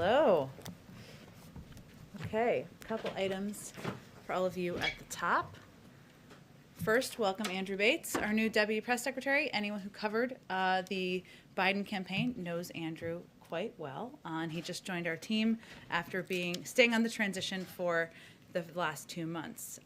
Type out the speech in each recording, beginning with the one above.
Hello. Okay, a couple items for all of you at the top. First, welcome Andrew Bates, our new Deputy Press Secretary. Anyone who covered the Biden campaign knows Andrew quite well. And he just joined our team after staying on the transition for the last 2 months.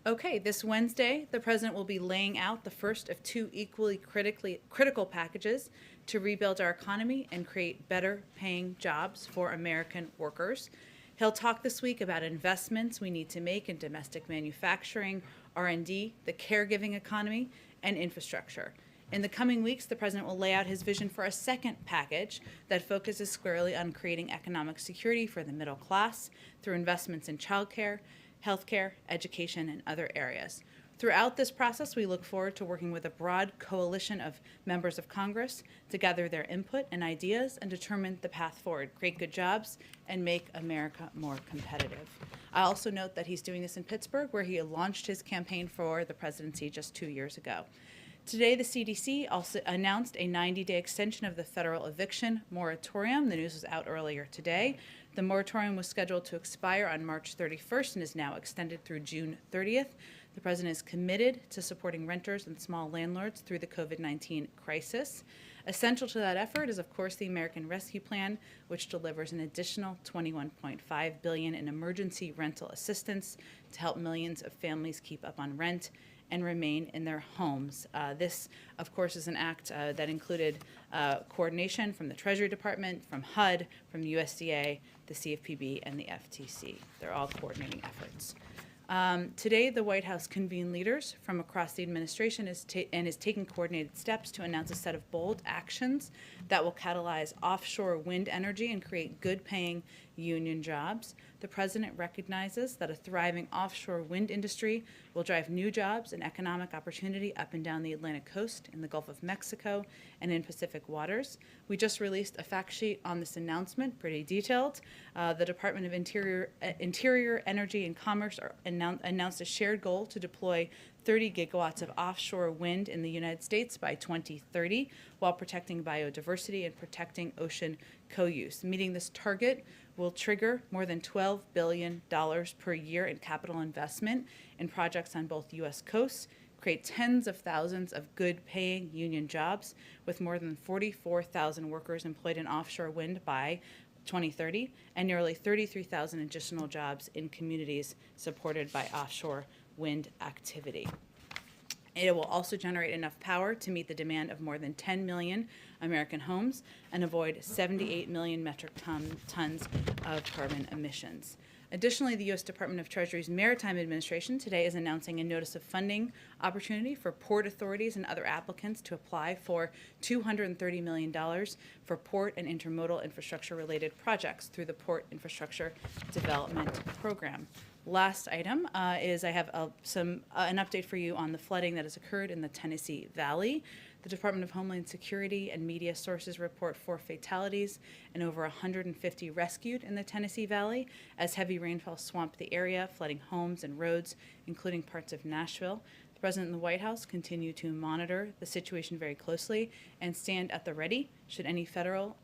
Okay, this Wednesday, the president will be laying out the first of two equally critical packages to rebuild our economy and create better paying jobs for American workers. He'll talk this week about investments we need to make in domestic manufacturing, R&D, the caregiving economy, and infrastructure. In the coming weeks, the president will lay out his vision for a second package that focuses squarely on creating economic security for the middle class through investments in childcare, healthcare, education, and other areas. Throughout this process, we look forward to working with a broad coalition of members of Congress to gather their input and ideas and determine the path forward, create good jobs, and make America more competitive. I also note that he's doing this in Pittsburgh, where he launched his campaign for the presidency just 2 years ago. Today, the CDC also announced a 90-day extension of the federal eviction moratorium. The news was out earlier today. The moratorium was scheduled to expire on March 31st and is now extended through June 30th. The president is committed to supporting renters and small landlords through the COVID-19 crisis. Essential to that effort is, of course, the American Rescue Plan, which delivers an additional $21.5 billion in emergency rental assistance to help millions of families keep up on rent and remain in their homes. This, of course, is an act that included coordination from the Treasury Department, from HUD, from the USDA, the CFPB, and the FTC. They're all coordinating efforts. Today, the White House convened leaders from across the administration and is taking coordinated steps to announce a set of bold actions that will catalyze offshore wind energy and create good-paying union jobs. The president recognizes that a thriving offshore wind industry will drive new jobs and economic opportunity up and down the Atlantic coast, in the Gulf of Mexico, and in Pacific waters. We just released a fact sheet on this announcement, pretty detailed. The Department of Interior, Energy, and Commerce announced a shared goal to deploy 30 gigawatts of offshore wind in the United States by 2030, while protecting biodiversity and protecting ocean co-use. Meeting this target will trigger more than $12 billion per year in capital investment in projects on both U.S. coasts, create tens of thousands of good-paying union jobs, with more than 44,000 workers employed in offshore wind by 2030, and nearly 33,000 additional jobs in communities supported by offshore wind activity. It will also generate enough power to meet the demand of more than 10 million American homes and avoid 78 million metric tons of carbon emissions. Additionally, the U.S. Department of Treasury's Maritime Administration today is announcing a notice of funding opportunity for port authorities and other applicants to apply for $230 million for port and intermodal infrastructure-related projects through the Port Infrastructure Development Program. Last item is I have an update for you on the flooding that has occurred in the Tennessee Valley. The Department of Homeland Security and media sources report 4 fatalities and over 150 rescued in the Tennessee Valley as heavy rainfall swamped the area, flooding homes and roads, including parts of Nashville. The President and the White House continue to monitor the situation very closely and stand at the ready should any federal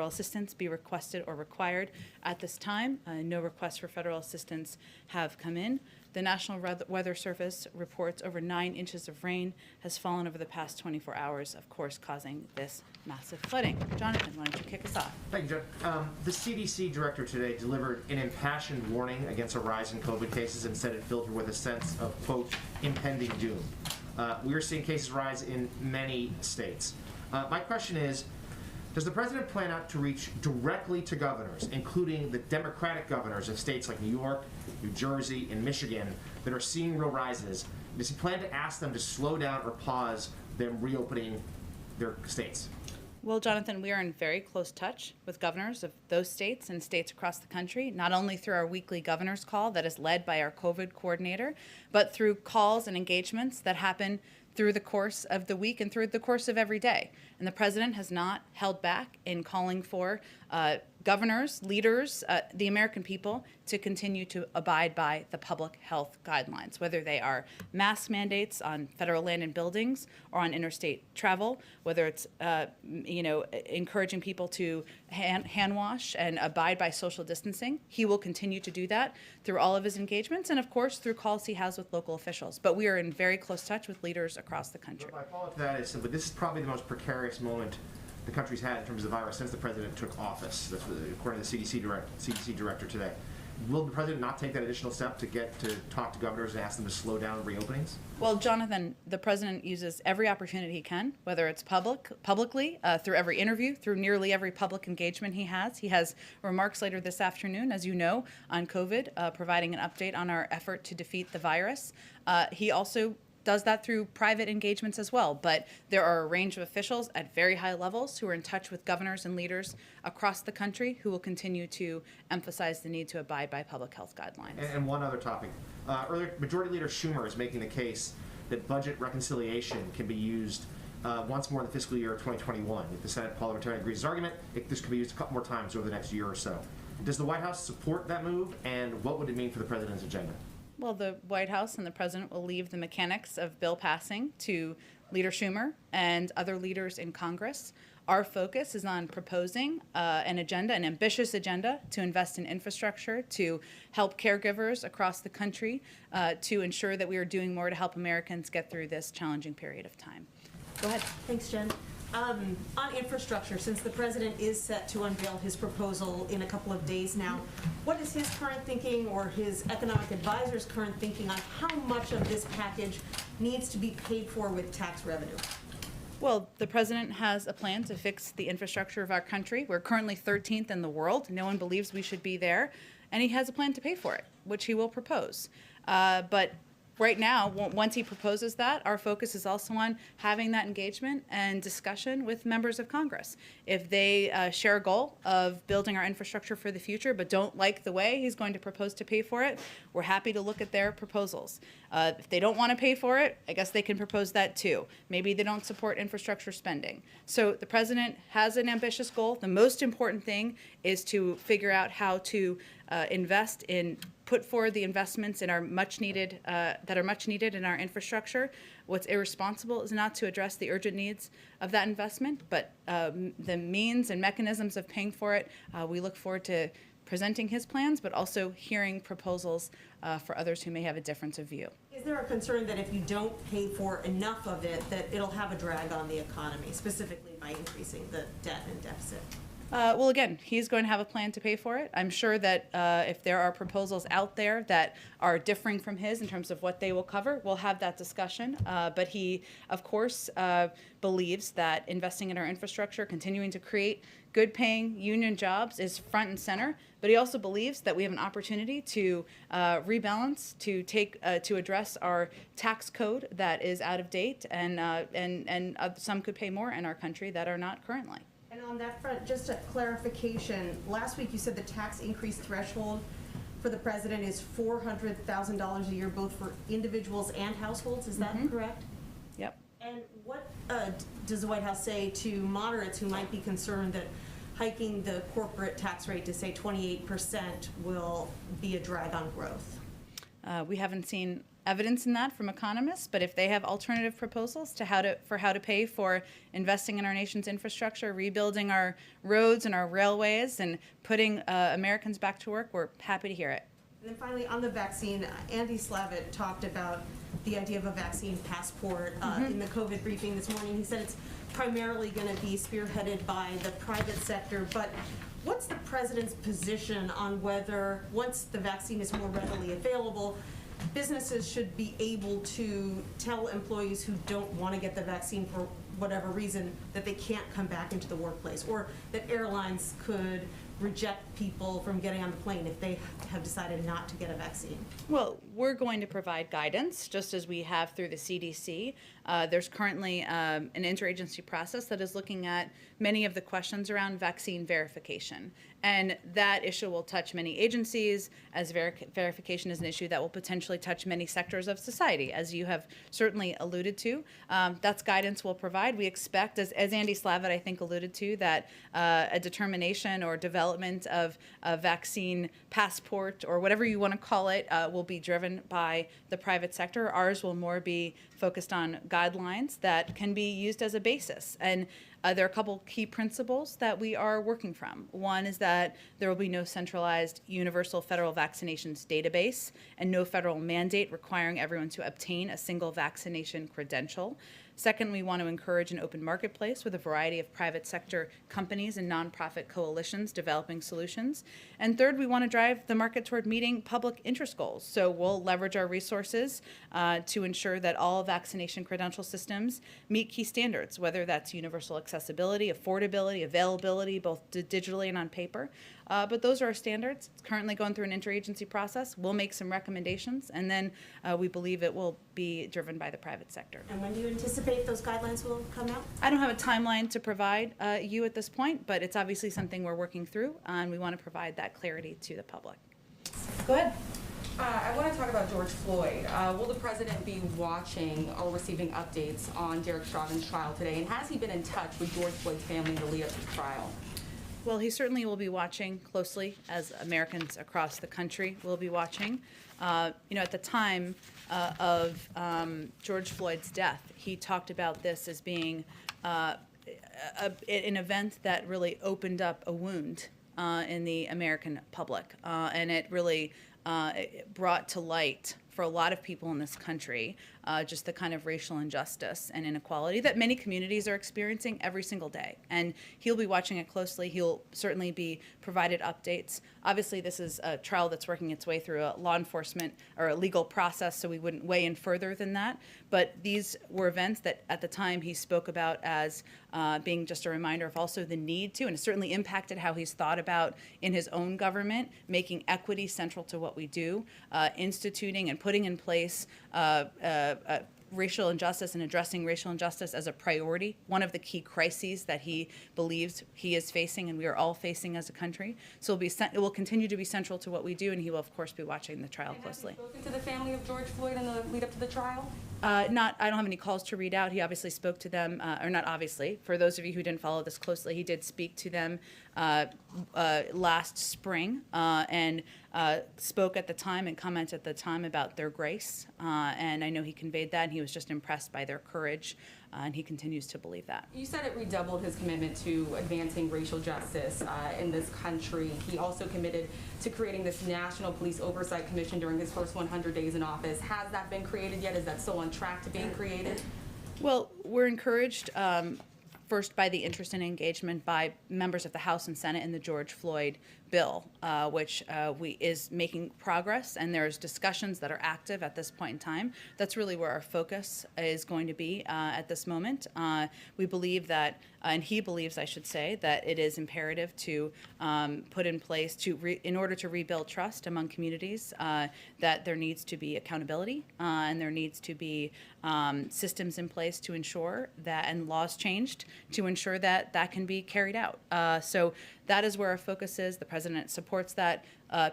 assistance be requested or required. At this time, no requests for federal assistance have come in. The National Weather Service reports over 9 inches of rain has fallen over the past 24 hours, of course, causing this massive flooding. Jonathan, why don't you kick us off? Thank you, Jen. The CDC director today delivered an impassioned warning against a rise in COVID cases and said it filled her with a sense of, quote, impending doom. We are seeing cases rise in many states. My question is, does the president plan out to reach directly to governors, including the Democratic governors of states like New York, New Jersey, and Michigan that are seeing real rises? Does he plan to ask them to slow down or pause them reopening their states? Well, Jonathan, we are in very close touch with governors of those states and states across the country, not only through our weekly governor's call that is led by our COVID coordinator, but through calls and engagements that happen through the course of the week and through the course of every day. And the president has not held back in calling for governors, leaders, the American people to continue to abide by the public health guidelines, whether they are mask mandates on federal land and buildings or on interstate travel, whether it's encouraging people to hand wash and abide by social distancing. He will continue to do that through all of his engagements and, of course, through calls he has with local officials. But we are in very close touch with leaders across the country. My follow-up to that is simply, this is probably the most precarious moment the country's had in terms of the virus since the president took office. That's what, according to the CDC director today. Will the president not take that additional step to get to talk to governors and ask them to slow down reopenings? Well, Jonathan, the president uses every opportunity he can, whether it's publicly, through every interview, through nearly every public engagement he has. He has remarks later this afternoon, as you know, on COVID, providing an update on our effort to defeat the virus. He also does that through private engagements as well. But there are a range of officials at very high levels who are in touch with governors and leaders across the country who will continue to emphasize the need to abide by public health guidelines. And one other topic. Earlier, Majority Leader Schumer is making the case that budget reconciliation can be used once more in the fiscal year of 2021. If the Senate parliamentarian agrees with his argument, this could be used a couple more times over the next year or so. Does the White House support that move, and what would it mean for the president's agenda? Well, the White House and the president will leave the mechanics of bill passing to Leader Schumer and other leaders in Congress. Our focus is on proposing an ambitious agenda to invest in infrastructure, to help caregivers across the country, to ensure that we are doing more to help Americans get through this challenging period of time. Go ahead. Thanks, Jen. On infrastructure, since the president is set to unveil his proposal in a couple of days now, what is his current thinking or his economic advisor's current thinking on how much of this package needs to be paid for with tax revenue? Well, the president has a plan to fix the infrastructure of our country. We're currently 13th in the world. No one believes we should be there. And he has a plan to pay for it, which he will propose. But right now, once he proposes that, our focus is also on having that engagement and discussion with members of Congress. If they share a goal of building our infrastructure for the future but don't like the way he's going to propose to pay for it, we're happy to look at their proposals. If they don't want to pay for it, I guess they can propose that too. Maybe they don't support infrastructure spending. So the president has an ambitious goal. The most important thing is to figure out how to put forward the investments that are much needed in our infrastructure. What's irresponsible is not to address the urgent needs of that investment, but the means and mechanisms of paying for it. We look forward to presenting his plans, but also hearing proposals for others who may have a difference of view. Is there a concern that if you don't pay for enough of it, that it'll have a drag on the economy, specifically by increasing the debt and deficit? Well, again, he's going to have a plan to pay for it. I'm sure that if there are proposals out there that are differing from his in terms of what they will cover, we'll have that discussion. But he, of course, believes that investing in our infrastructure, continuing to create good-paying union jobs is front and center. But he also believes that we have an opportunity to rebalance, to address our tax code that is out of date, and some could pay more in our country that are not currently. And on that front, just a clarification, last week you said the tax increase threshold for the president is $400,000 a year, both for individuals and households, is that correct? Yep. And what does the White House say to moderates who might be concerned that hiking the corporate tax rate to, say, 28% will be a drag on growth? We haven't seen evidence in that from economists, but if they have alternative proposals to how to pay for investing in our nation's infrastructure, rebuilding our roads and our railways, and putting Americans back to work, we're happy to hear it. And then finally, on the vaccine, Andy Slavitt talked about the idea of a vaccine passport in the COVID briefing this morning. He said it's primarily going to be spearheaded by the private sector, but what's the president's position on whether, once the vaccine is more readily available, businesses should be able to tell employees who don't want to get the vaccine for whatever reason that they can't come back into the workplace, or that airlines could reject people from getting on the plane if they have decided not to get a vaccine? Well, we're going to provide guidance, just as we have through the CDC. There's currently an interagency process that is looking at many of the questions around vaccine verification. And that issue will touch many agencies, as verification is an issue that will potentially touch many sectors of society, as you have certainly alluded to. That's guidance we'll provide. We expect, as Andy Slavitt, I think, alluded to, that a determination or development development of a vaccine passport or whatever you want to call it will be driven by the private sector. Ours will more be focused on guidelines that can be used as a basis. And there are a couple key principles that we are working from. One is that there will be no centralized universal federal vaccinations database and no federal mandate requiring everyone to obtain a single vaccination credential. Second, we want to encourage an open marketplace with a variety of private sector companies and nonprofit coalitions developing solutions. And third, we want to drive the market toward meeting public interest goals. So we'll leverage our resources to ensure that all vaccination credential systems meet key standards, whether that's universal accessibility, affordability, availability, both digitally and on paper. But those are our standards. It's currently going through an interagency process. We'll make some recommendations, and then we believe it will be driven by the private sector. And when do you anticipate those guidelines will come out? I don't have a timeline to provide you at this point, but it's obviously something we're working through, and we want to provide that clarity to the public. Go ahead. I want to talk about George Floyd. Will the president be watching or receiving updates on Derek Chauvin's trial today? And has he been in touch with George Floyd's family in the lead up to the trial? Well, he certainly will be watching closely, as Americans across the country will be watching. At the time of George Floyd's death, he talked about this as being an event that really opened up a wound in the American public, and it really brought to light for a lot of people in this country just the kind of racial injustice and inequality that many communities are experiencing every single day. And he'll be watching it closely. He'll certainly be provided updates. Obviously, this is a trial that's working its way through a law enforcement or a legal process, so we wouldn't weigh in further than that. But these were events that at the time he spoke about as being just a reminder of also the need to, and it certainly impacted how he's thought about in his own government, making equity central to what we do, instituting and putting in place racial injustice and addressing racial injustice as a priority, one of the key crises that he believes he is facing and we are all facing as a country. So it will continue to be central to what we do, and he will, of course, be watching the trial closely. Have you spoken to the family of George Floyd in the lead up to the trial? I don't have any calls to read out. He obviously spoke to them, or not obviously. For those of you who didn't follow this closely, he did speak to them last spring and spoke at the time and commented at the time about their grace. And I know he conveyed that, and he was just impressed by their courage, and he continues to believe that. You said it redoubled his commitment to advancing racial justice in this country. He also committed to creating this National Police Oversight Commission during his first 100 days in office. Has that been created yet? Is that still on track to being created? Well, we're encouraged first by the interest and engagement by members of the House and Senate in the George Floyd bill, which is making progress, and there's discussions that are active at this point in time. That's really where our focus is going to be at this moment. We believe that, and he believes, I should say, that it is imperative to put in place in order to rebuild trust among communities, that there needs to be accountability and there needs to be systems in place to ensure that, and laws changed to ensure that that can be carried out. So that is where our focus is. The president supports that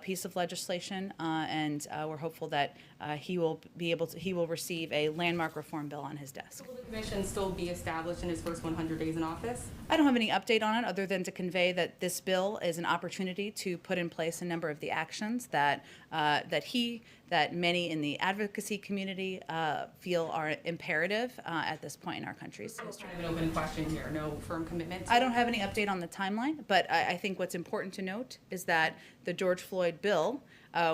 piece of legislation, and we're hopeful that he will receive a landmark reform bill on his desk. Will the commission still be established in his first 100 days in office? I don't have any update on it other than to convey that this bill is an opportunity to put in place a number of the actions that that many in the advocacy community feel are imperative at this point in our country's history. Kind of an open question here, no firm commitment? I don't have any update on the timeline, but I think what's important to note is that the George Floyd bill,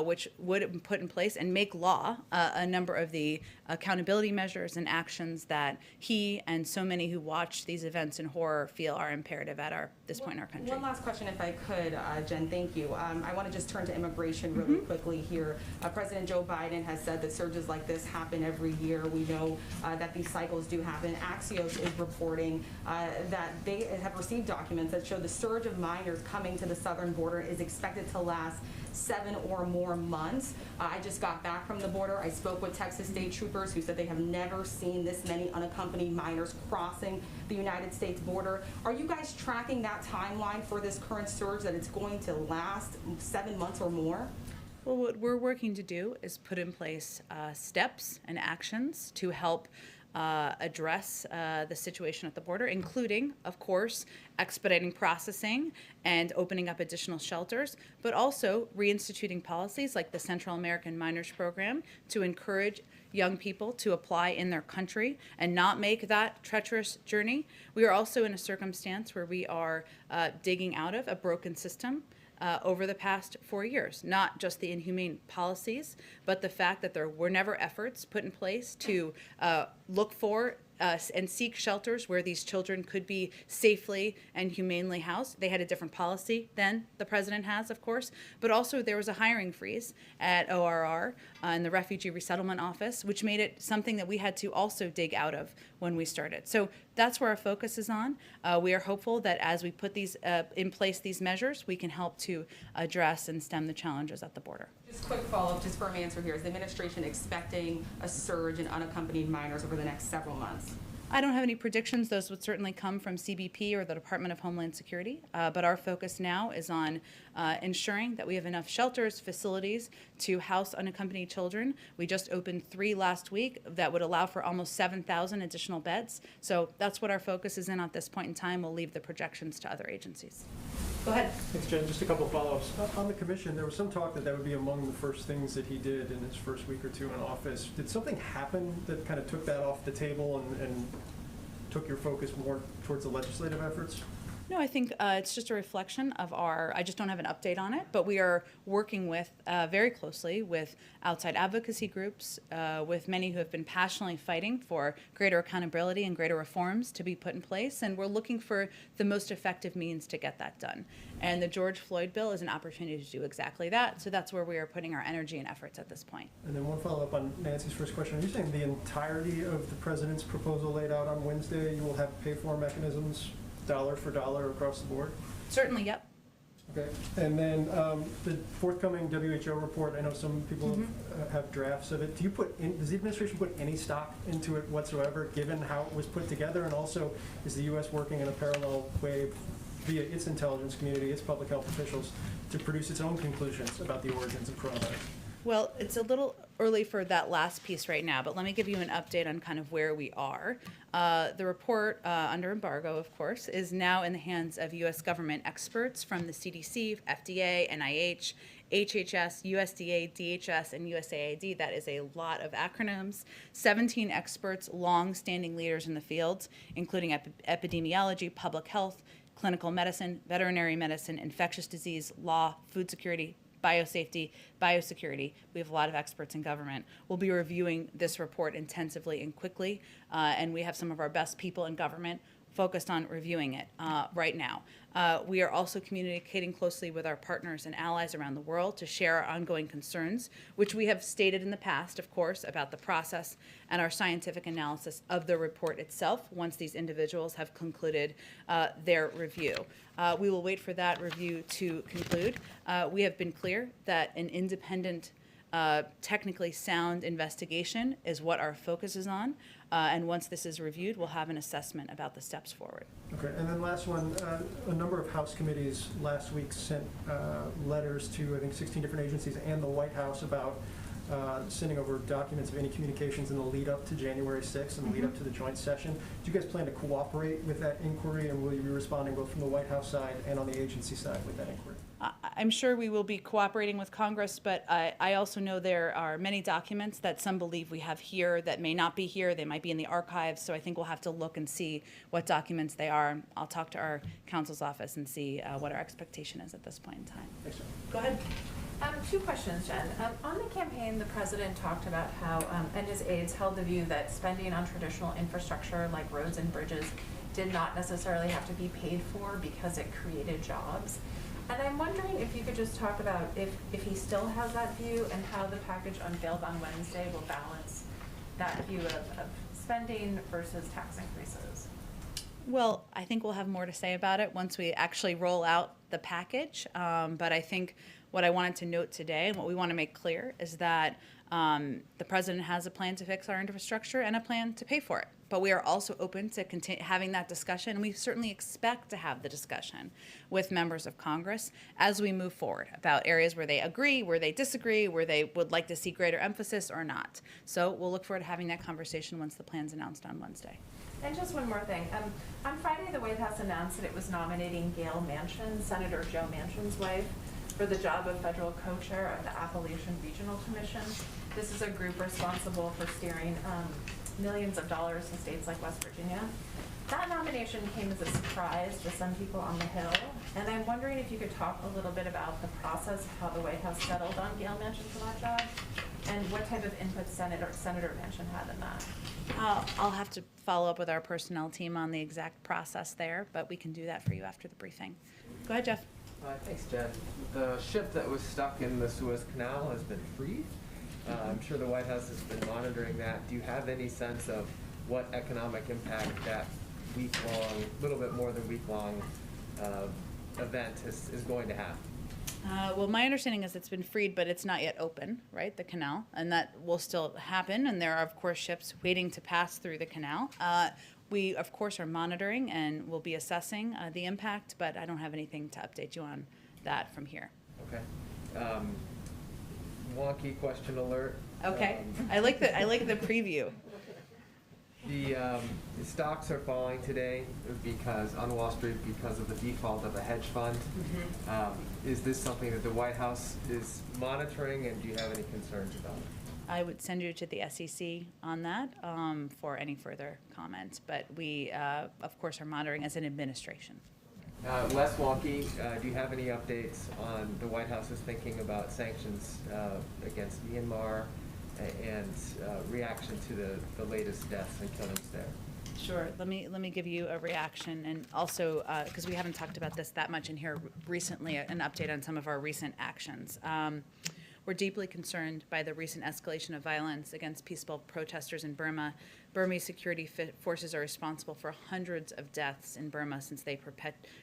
which would put in place and make law a number of the accountability measures and actions that he and so many who watch these events in horror feel are imperative at this point in our country. One last question, if I could, Jen, thank you. I want to just turn to immigration really quickly here. President Joe Biden has said that surges like this happen every year. We know that these cycles do happen. Axios is reporting that they have received documents that show the surge of minors coming to the southern border is expected to last 7 or more months. I just got back from the border. I spoke with Texas state troopers who said they have never seen this many unaccompanied minors crossing the United States border. Are you guys tracking that timeline for this current surge, that it's going to last 7 months or more? Well, what we're working to do is put in place steps and actions to help address the situation at the border, including, of course, expediting processing and opening up additional shelters, but also reinstituting policies like the Central American Minors Program to encourage young people to apply in their country and not make that treacherous journey. We are also in a circumstance where we are digging out of a broken system over the past 4 years, not just the inhumane policies, but the fact that there were never efforts put in place to look for and seek shelters where these children could be safely and humanely housed. They had a different policy than the president has, of course, but also there was a hiring freeze at ORR in the Refugee Resettlement Office, which made it something that we had to also dig out of when we started. So that's where our focus is on. We are hopeful that as we put these in place, these measures, we can help to address and stem the challenges at the border. Just quick follow-up, just firm answer here. Is the administration expecting a surge in unaccompanied minors over the next several months? I don't have any predictions. Those would certainly come from CBP or the Department of Homeland Security. But our focus now is on ensuring that we have enough shelters, facilities to house unaccompanied children. We just opened 3 last week that would allow for almost 7,000 additional beds. So that's what our focus is in at this point in time. We'll leave the projections to other agencies. Go ahead. Thanks, Jen. Just a couple of follow-ups. On the commission, there was some talk that would be among the first things that he did in his first week or two in office. Did something happen that kind of took that off the table and took your focus more towards the legislative efforts? No, I think it's just a reflection of I just don't have an update on it, but we are working with very closely with outside advocacy groups, with many who have been passionately fighting for greater accountability and greater reforms to be put in place, and we're looking for the most effective means to get that done. And the George Floyd bill is an opportunity to do exactly that, so that's where we are putting our energy and efforts at this point. And then one follow-up on Nancy's first question. Are you saying the entirety of the president's proposal laid out on Wednesday, you will have pay-for mechanisms dollar for dollar across the board? Certainly, yep. Okay. And then the forthcoming WHO report, I know some people have drafts of it. Does the administration put any stock into it whatsoever, given how it was put together? And also, is the U.S. working in a parallel way via its intelligence community, its public health officials, to produce its own conclusions about the origins of coronavirus? Well, it's a little early for that last piece right now, but let me give you an update on kind of where we are. The report, under embargo, of course, is now in the hands of U.S. government experts from the CDC, FDA, NIH, HHS, USDA, DHS, and USAID. That is a lot of acronyms. 17 experts, long-standing leaders in the field, including epidemiology, public health, clinical medicine, veterinary medicine, infectious disease, law, food security, biosafety, biosecurity. We have a lot of experts in government. We'll be reviewing this report intensively and quickly, and we have some of our best people in government focused on reviewing it right now. We are also communicating closely with our partners and allies around the world to share our ongoing concerns, which we have stated in the past, of course, about the process and our scientific analysis of the report itself once these individuals have concluded their review. We will wait for that review to conclude. We have been clear that an independent, technically sound investigation is what our focus is on. And once this is reviewed, we'll have an assessment about the steps forward. Okay, and then last one, a number of House committees last week sent letters to, I think, 16 different agencies and the White House about sending over documents of any communications in the lead up to January 6th and the lead up to the joint session. Do you guys plan to cooperate with that inquiry, and will you be responding both from the White House side and on the agency side with that inquiry? I'm sure we will be cooperating with Congress, but I also know there are many documents that some believe we have here that may not be here. They might be in the archives, so I think we'll have to look and see what documents they are. I'll talk to our counsel's office and see what our expectation is at this point in time. Thanks, John. Go ahead. 2 questions, Jen. On the campaign, the president talked about how, and his aides held the view that spending on traditional infrastructure like roads and bridges did not necessarily have to be paid for because it created jobs. And I'm wondering if you could just talk about if he still has that view and how the package unveiled on Wednesday will balance that view of spending versus tax increases. Well, I think we'll have more to say about it once we actually roll out the package. But I think what I wanted to note today and what we want to make clear is that the president has a plan to fix our infrastructure and a plan to pay for it. But we are also open to having that discussion. And we certainly expect to have the discussion with members of Congress as we move forward about areas where they agree, where they disagree, where they would like to see greater emphasis or not. So we'll look forward to having that conversation once the plan's announced on Wednesday. And just one more thing. On Friday, the White House announced that it was nominating Gail Manchin, Senator Joe Manchin's wife, for the job of federal co-chair of the Appalachian Regional Commission. This is a group responsible for steering millions of dollars to states like West Virginia. That nomination came as a surprise to some people on the Hill, and I'm wondering if you could talk a little bit about the process of how the White House settled on Gail Manchin for that job, and what type of input Senator Manchin had in that. I'll have to follow up with our personnel team on the exact process there, but we can do that for you after the briefing. Go ahead, Jeff. Thanks, Jen. The ship that was stuck in the Suez Canal has been freed. I'm sure the White House has been monitoring that. Do you have any sense of what economic impact that week-long, little bit more than week-long event is going to have? Well, my understanding is it's been freed, but it's not yet open, right, the canal, and that will still happen, and there are, of course, ships waiting to pass through the canal. We, of course, are monitoring and will be assessing the impact, but I don't have anything to update you on that from here. Okay. Wonky question alert. Okay, I like the preview. The stocks are falling today because on Wall Street because of the default of a hedge fund. Is this something that the White House is monitoring, and do you have any concerns about it? I would send you to the SEC on that for any further comments, but we, of course, are monitoring as an administration. Less wonky, do you have any updates on the White House's thinking about sanctions against Myanmar and reaction to the latest deaths and killings there? Sure. Let me give you a reaction, and also because we haven't talked about this that much in here recently, an update on some of our recent actions. We're deeply concerned by the recent escalation of violence against peaceful protesters in Burma. Burmese security forces are responsible for hundreds of deaths in Burma since they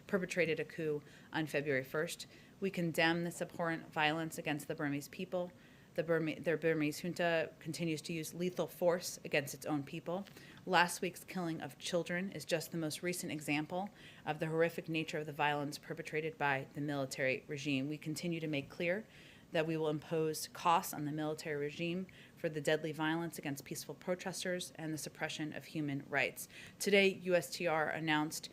perpetrated a coup on February 1st. We condemn this abhorrent violence against the Burmese people. Their Burmese junta continues to use lethal force against its own people. Last week's killing of children is just the most recent example of the horrific nature of the violence perpetrated by the military regime. We continue to make clear that we will impose costs on the military regime for the deadly violence against peaceful protesters and the suppression of human rights. Today, USTR announced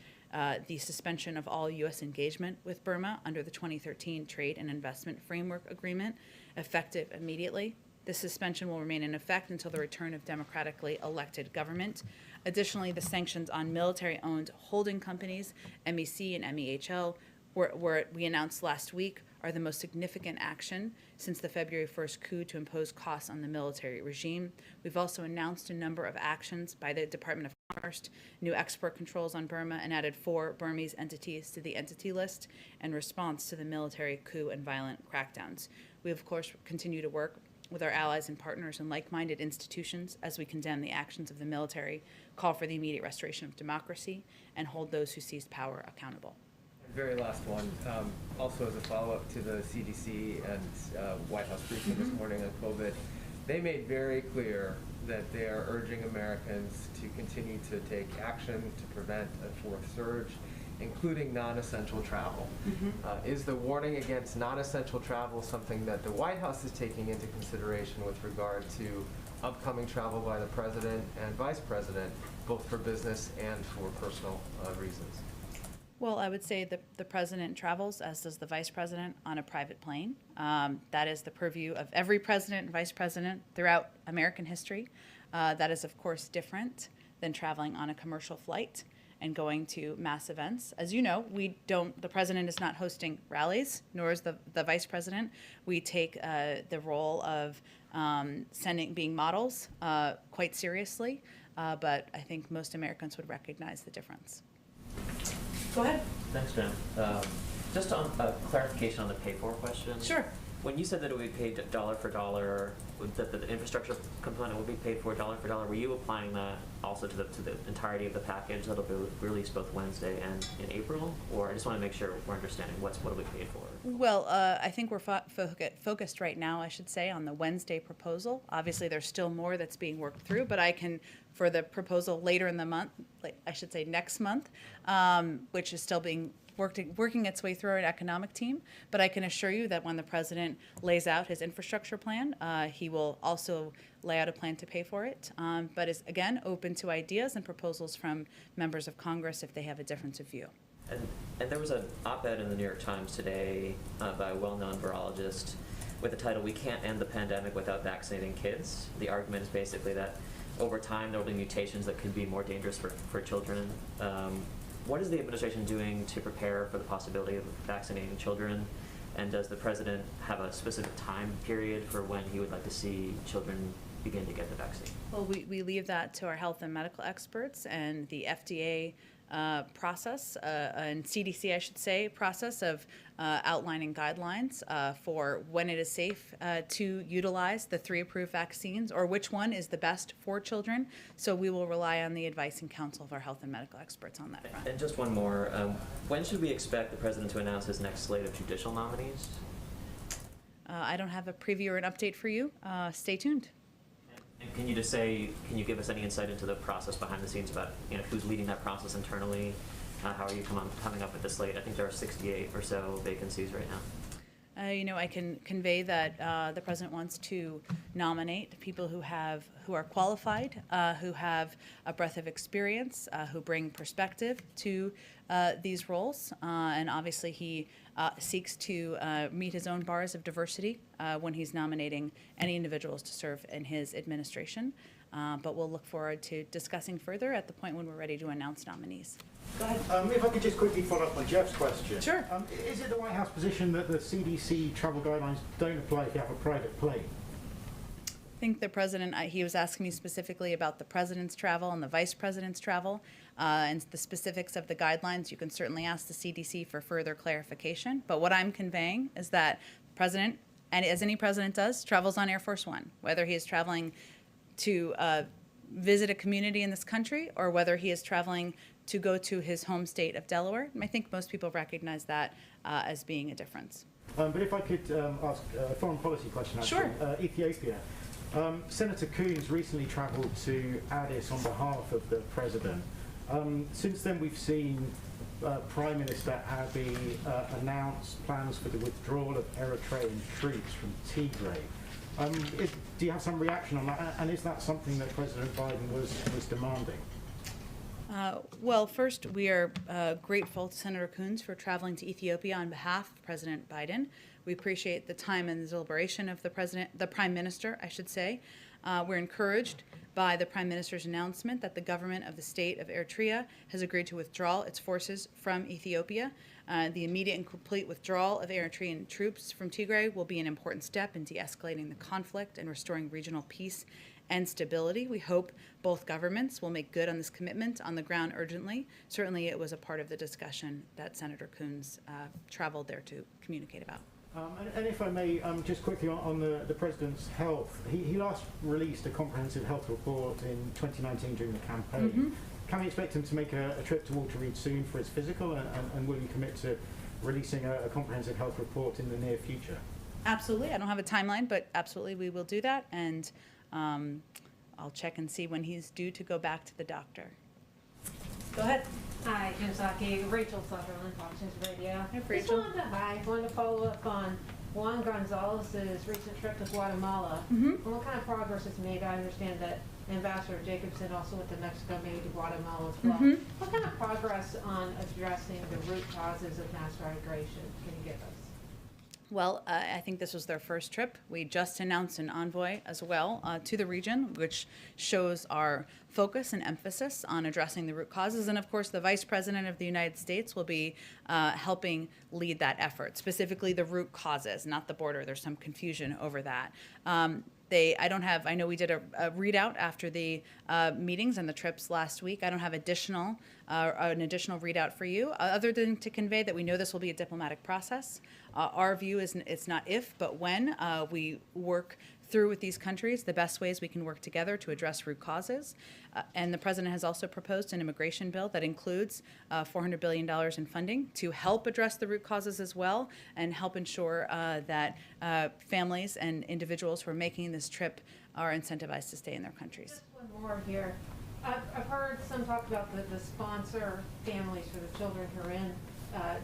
the suspension of all U.S. engagement with Burma under the 2013 Trade and Investment Framework Agreement, effective immediately. This suspension will remain in effect until the return of democratically elected government. Additionally, the sanctions on military-owned holding companies, MEC and MEHL, we announced last week, are the most significant action since the February 1st coup to impose costs on the military regime. We've also announced a number of actions by the Department of Commerce, new export controls on Burma, and added 4 Burmese entities to the entity list in response to the military coup and violent crackdowns. We, of course, continue to work with our allies and partners and like-minded institutions as we condemn the actions of the military, call for the immediate restoration of democracy, and hold those who seized power accountable. Very last one, also as a follow-up to the CDC and White House briefing this morning on COVID, they made very clear that they are urging Americans to continue to take action to prevent a fourth surge, including non-essential travel. Is the warning against non-essential travel something that the White House is taking into consideration with regard to upcoming travel by the President and Vice President, both for business and for personal reasons? Well, I would say the president travels, as does the vice president, on a private plane. That is the purview of every president and vice president throughout American history. That is, of course, different than traveling on a commercial flight and going to mass events. As you know, the president is not hosting rallies, nor is the vice president. We take the role of being models quite seriously, but I think most Americans would recognize the difference. Go ahead. Thanks, Jen. Just on clarification on the pay-for question. Sure. When you said that it would be paid dollar for dollar, that the infrastructure component would be paid for dollar, were you applying that also to the entirety of the package that'll be released both Wednesday and in April? Or I just want to make sure we're understanding what will be paid for. Well, I think we're focused right now, I should say, on the Wednesday proposal. Obviously, there's still more that's being worked through, but I can, for the proposal later in the month, like I should say next month, which is still being working its way through our economic team. But I can assure you that when the president lays out his infrastructure plan, he will also lay out a plan to pay for it, but is, again, open to ideas and proposals from members of Congress if they have a difference of view. And there was an op-ed in the New York Times today by a well-known virologist with the title, "We Can't End the Pandemic Without Vaccinating Kids." The argument is basically that over time there will be mutations that could be more dangerous for children. What is the administration doing to prepare for the possibility of vaccinating children? And does the president have a specific time period for when he would like to see children begin to get the vaccine? Well, we leave that to our health and medical experts and the FDA process, and CDC, I should say, process of outlining guidelines for when it is safe to utilize the 3 approved vaccines, or which one is the best for children. So we will rely on the advice and counsel of our health and medical experts on that front. And just one more, when should we expect the president to announce his next slate of judicial nominees? I don't have a preview or an update for you. Stay tuned. And can you just say, can you give us any insight into the process behind the scenes about, who's leading that process internally? How are you coming up with the slate? I think there are 68 or so vacancies right now. I can convey that the president wants to nominate people who are qualified, who have a breadth of experience, who bring perspective to these roles, and obviously he seeks to meet his own bars of diversity when he's nominating any individuals to serve in his administration. But we'll look forward to discussing further at the point when we're ready to announce nominees. Go ahead. If I could just quickly follow up on Jeff's question. Sure. Is it the White House position that the CDC travel guidelines don't apply if you have a private plane? I think the president, he was asking me specifically about the president's travel and the vice president's travel, and the specifics of the guidelines. You can certainly ask the CDC for further clarification. But what I'm conveying is that the president, and as any president does, travels on Air Force One, whether he is traveling to visit a community in this country or whether he is traveling to go to his home state of Delaware. I think most people recognize that as being a difference. But if I could ask a foreign policy question, actually. Sure. Ethiopia. Senator Coons recently travelled to Addis on behalf of the president. Since then, we've seen Prime Minister Abiy announce plans for the withdrawal of Eritrean troops from Tigray. Do you have some reaction on that? And is that something that President Biden was demanding? Well, first, we are grateful to Senator Coons for traveling to Ethiopia on behalf of President Biden. We appreciate the time and the deliberation of the Prime Minister, I should say. We're encouraged by the Prime Minister's announcement that the government of the state of Eritrea has agreed to withdraw its forces from Ethiopia. The immediate and complete withdrawal of Eritrean troops from Tigray will be an important step in de-escalating the conflict and restoring regional peace and stability. We hope both governments will make good on this commitment on the ground urgently. Certainly it was a part of the discussion that Senator Coons traveled there to communicate about. And if I may, just quickly on the President's health, he last released a comprehensive health report in 2019 during the campaign. Mm-hmm. Can we expect him to make a trip to Walter Reed soon for his physical, and will you commit to releasing a comprehensive health report in the near future? Absolutely. I don't have a timeline, but absolutely we will do that, and I'll check and see when he's due to go back to the doctor. Go ahead. Hi, I'm Psaki, Rachel Sutherland, Fox News Radio. Hi, Rachel. Wanted to follow up on Juan Gonzalez's recent trip to Guatemala. Mm-hmm. And what kind of progress is made? I understand that Ambassador Jacobson also went to Mexico, maybe to Guatemala as well. Mm-hmm. What kind of progress on addressing the root causes of mass migration can you give us? Well, I think this was their first trip. We just announced an envoy as well to the region, which shows our focus and emphasis on addressing the root causes. And of course, the Vice President of the United States will be helping lead that effort, specifically the root causes, not the border. There's some confusion over that. I know we did a readout after the meetings and the trips last week. I don't have an additional readout for you, other than to convey that we know this will be a diplomatic process. Our view is it's not if, but when we work through with these countries, the best ways we can work together to address root causes. And the president has also proposed an immigration bill that includes $400 billion in funding to help address the root causes as well and help ensure that families and individuals who are making this trip are incentivized to stay in their countries. Just one more here. I've heard some talk about the sponsor families for the children who are in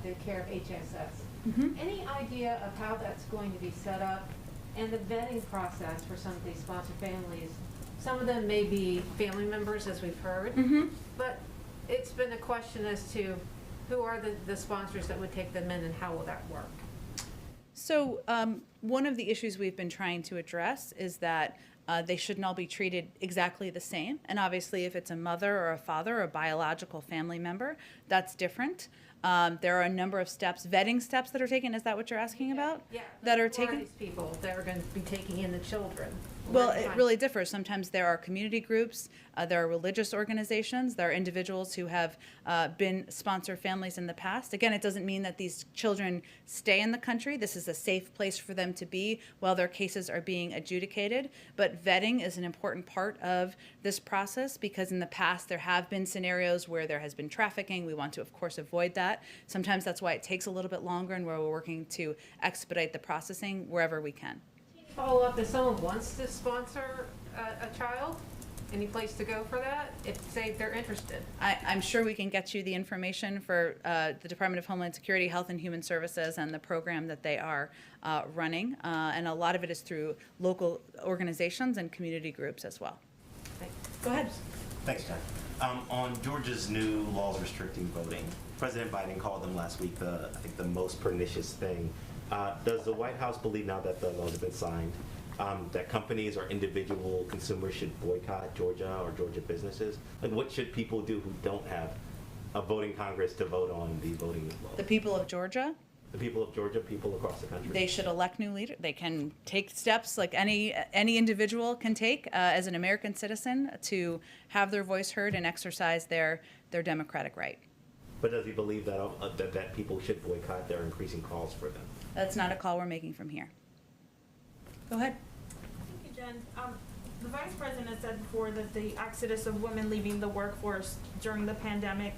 the care of HSS. Any idea of how that's going to be set up and the vetting process for some of these sponsor families? Some of them may be family members, as we've heard, but it's been a question as to who are the sponsors that would take them in and how will that work? So one of the issues we've been trying to address is that they shouldn't all be treated exactly the same. And obviously, if it's a mother or a father or a biological family member, that's different. There are a number of steps, vetting steps that are taken. Is that what you're asking about? Yeah. That are Who taken? these people that are going to be taking in the children? Well, it really differs. Sometimes there are community groups, there are religious organizations, there are individuals who have been sponsor families in the past. Again, it doesn't mean that these children stay in the country. This is a safe place for them to be while their cases are being adjudicated. But vetting is an important part of this process because in the past there have been scenarios where there has been trafficking. We want to, of course, avoid that. Sometimes that's why it takes a little bit longer and where we're working to expedite the processing wherever we can. Follow up, if someone wants to sponsor a child, any place to go for that, if, say, they're interested? I'm sure we can get you the information for the Department of Homeland Security, Health and Human Services, and the program that they are running. And a lot of it is through local organizations and community groups as well. Go ahead. Thanks, Jen. On Georgia's new laws restricting voting, President Biden called them last week I think the most pernicious thing. Does the White House believe now that the laws have been signed that companies or individual consumers should boycott Georgia or Georgia businesses? Like, what should people do who don't have a voting Congress to vote on these voting laws? The people of Georgia, The people of Georgia, people across the country. they should elect new leaders. They can take steps like any individual can take as an American citizen to have their voice heard and exercise their democratic right. But does he believe that people should boycott? There are increasing calls for them. That's not a call we're making from here. Go ahead. Thank you, Jen. The Vice President has said before that the exodus of women leaving the workforce during the pandemic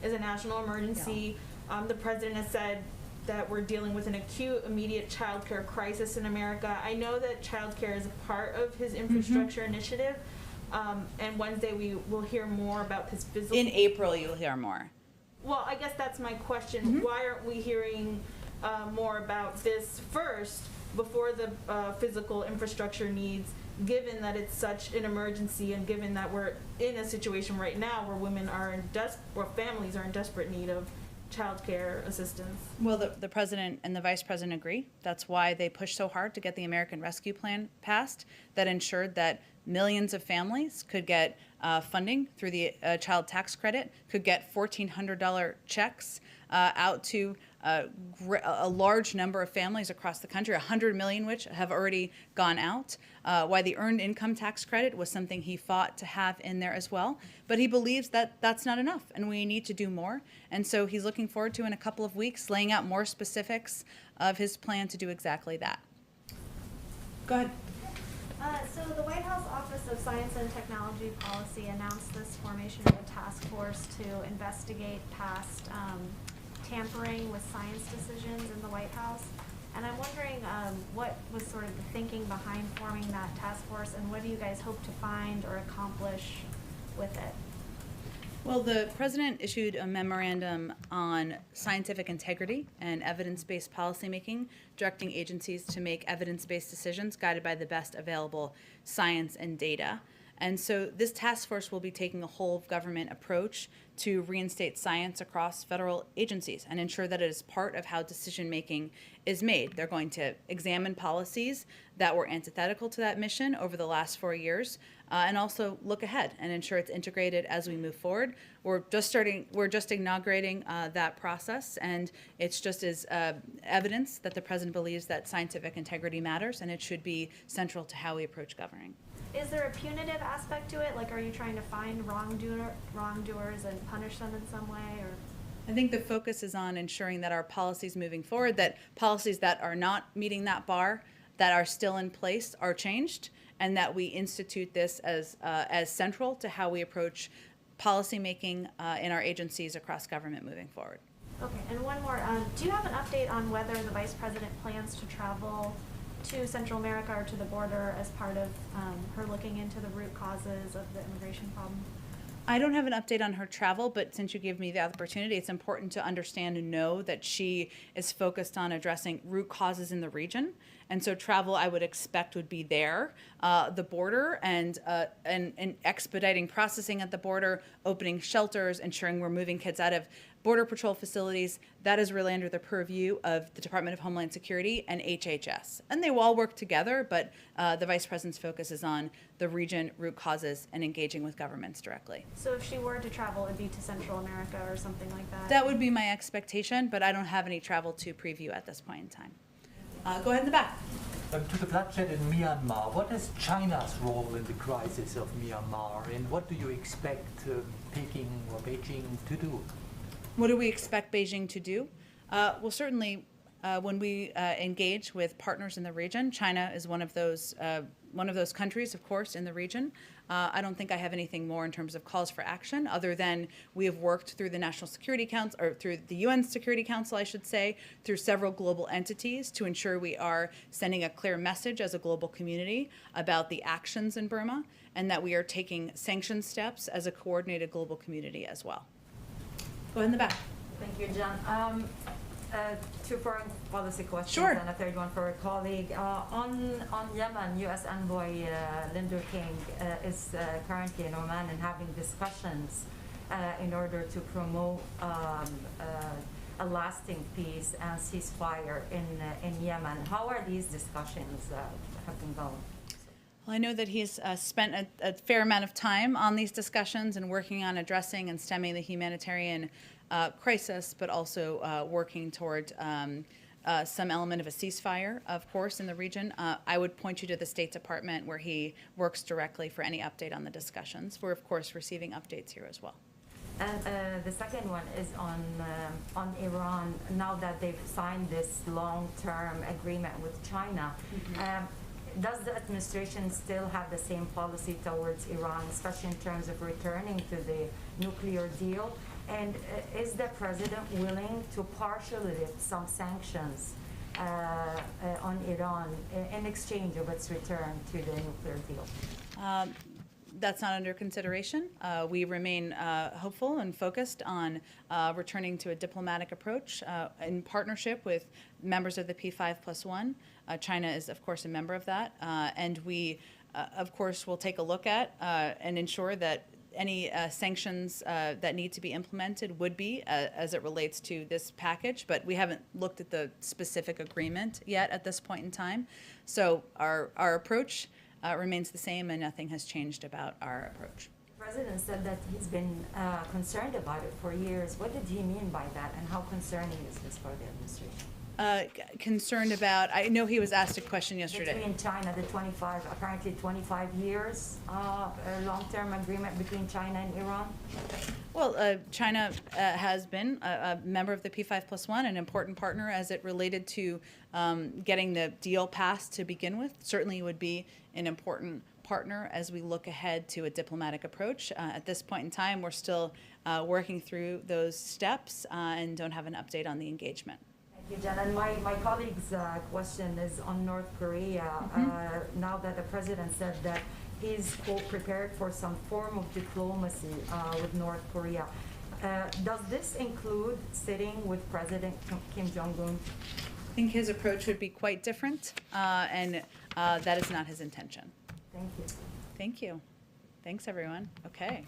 is a national emergency. Yeah. The President has said that we're dealing with an acute, immediate child care crisis in America. I know that child care is a part of his infrastructure initiative, and Wednesday we will hear more about his physical... In April, you'll hear more. Well, I guess that's my question. Why aren't we hearing more about this first before the physical infrastructure needs, given that it's such an emergency and given that we're in a situation right now where women are where families are in desperate need of child care assistance? Well, the president and the vice president agree. That's why they pushed so hard to get the American Rescue Plan passed that ensured that millions of families could get funding through the child tax credit, could get $1,400 checks out to a large number of families across the country, 100 million which have already gone out. Why the earned income tax credit was something he fought to have in there as well. But he believes that that's not enough and we need to do more. And so he's looking forward to, in a couple of weeks, laying out more specifics of his plan to do exactly that. Go ahead. So the White House Office of Science and Technology Policy announced this formation of a task force to investigate past tampering with science decisions in the White House. And I'm wondering what was sort of the thinking behind forming that task force, and what do you guys hope to find or accomplish with it? Well, the president issued a memorandum on scientific integrity and evidence-based policymaking, directing agencies to make evidence-based decisions guided by the best available science and data. And so this task force will be taking a whole of government approach to reinstate science across federal agencies and ensure that it is part of how decision making is made. They're going to examine policies that were antithetical to that mission over the last 4 years, and also look ahead and ensure it's integrated as we move forward. We're just inaugurating that process, and it's just as evidence that the president believes that scientific integrity matters, and it should be central to how we approach governing. Is there a punitive aspect to it? Like, are you trying to find wrongdoers and punish them in some way, or? I think the focus is on ensuring that our policies moving forward, that policies that are not meeting that bar, that are still in place, are changed, and that we institute this as central to how we approach policymaking in our agencies across government moving forward. Okay, and one more. Do you have an update on whether the Vice President plans to travel to Central America or to the border as part of her looking into the root causes of the immigration problem? I don't have an update on her travel, but since you gave me the opportunity, it's important to understand and know that she is focused on addressing root causes in the region. And so travel, I would expect, would be there, the border, and expediting processing at the border, opening shelters, ensuring we're moving kids out of Border Patrol facilities. That is really under the purview of the Department of Homeland Security and HHS. And they will all work together, but the Vice President's focus is on the region, root causes, and engaging with governments directly. So if she were to travel, it'd be to Central America or something like that? That would be my expectation, but I don't have any travel to preview at this point in time. Go ahead in the back. To the bloodshed in Myanmar, what is China's role in the crisis of Myanmar, and what do you expect Peking or Beijing to do? What do we expect Beijing to do? Well, certainly when we engage with partners in the region, China is one of those countries, of course, in the region. I don't think I have anything more in terms of calls for action, other than we have worked through the National Security Council, or through the UN Security Council, I should say, through several global entities to ensure we are sending a clear message as a global community about the actions in Burma, and that we are taking sanction steps as a coordinated global community as well. Go ahead in the back. Thank you, John. Two foreign policy questions. Sure. And a third one for a colleague. On Yemen, U.S. Envoy Linder King is currently in Oman and having discussions in order to promote a lasting peace and ceasefire in Yemen. How are these discussions have been going? Well, I know that he's spent a fair amount of time on these discussions and working on addressing and stemming the humanitarian crisis, but also working toward some element of a ceasefire, of course, in the region. I would point you to the State Department, where he works directly for any update on the discussions. We're, of course, receiving updates here as well. And the second one is on Iran. Now that they've signed this long-term agreement with China, does the administration still have the same policy towards Iran, especially in terms of returning to the nuclear deal? And is the president willing to partially lift some sanctions on Iran in exchange of its return to the nuclear deal? That's not under consideration. We remain hopeful and focused on returning to a diplomatic approach in partnership with members of the P5+1. China is, of course, a member of that. And we, of course, will take a look at and ensure that any sanctions that need to be implemented would be as it relates to this package. But we haven't looked at the specific agreement yet at this point in time. So our approach remains the same, and nothing has changed about our approach. The president said that he's been concerned about it for years. What did he mean by that, and how concerning is this for the administration? Concerned about, I know he was asked a question yesterday. Between China, the 25 years long-term agreement between China and Iran? Well, China has been a member of the P5+1, an important partner as it related to getting the deal passed to begin with. Certainly would be an important partner as we look ahead to a diplomatic approach. At this point in time, we're still working through those steps and don't have an update on the engagement. Thank you, Jen. And my colleague's question is on North Korea. Now that the president said that he's, quote, prepared for some form of diplomacy with North Korea. Does this include sitting with President Kim Jong-un? I think his approach would be quite different, and that is not his intention. Thank you. Thank you. Thanks, everyone. Okay.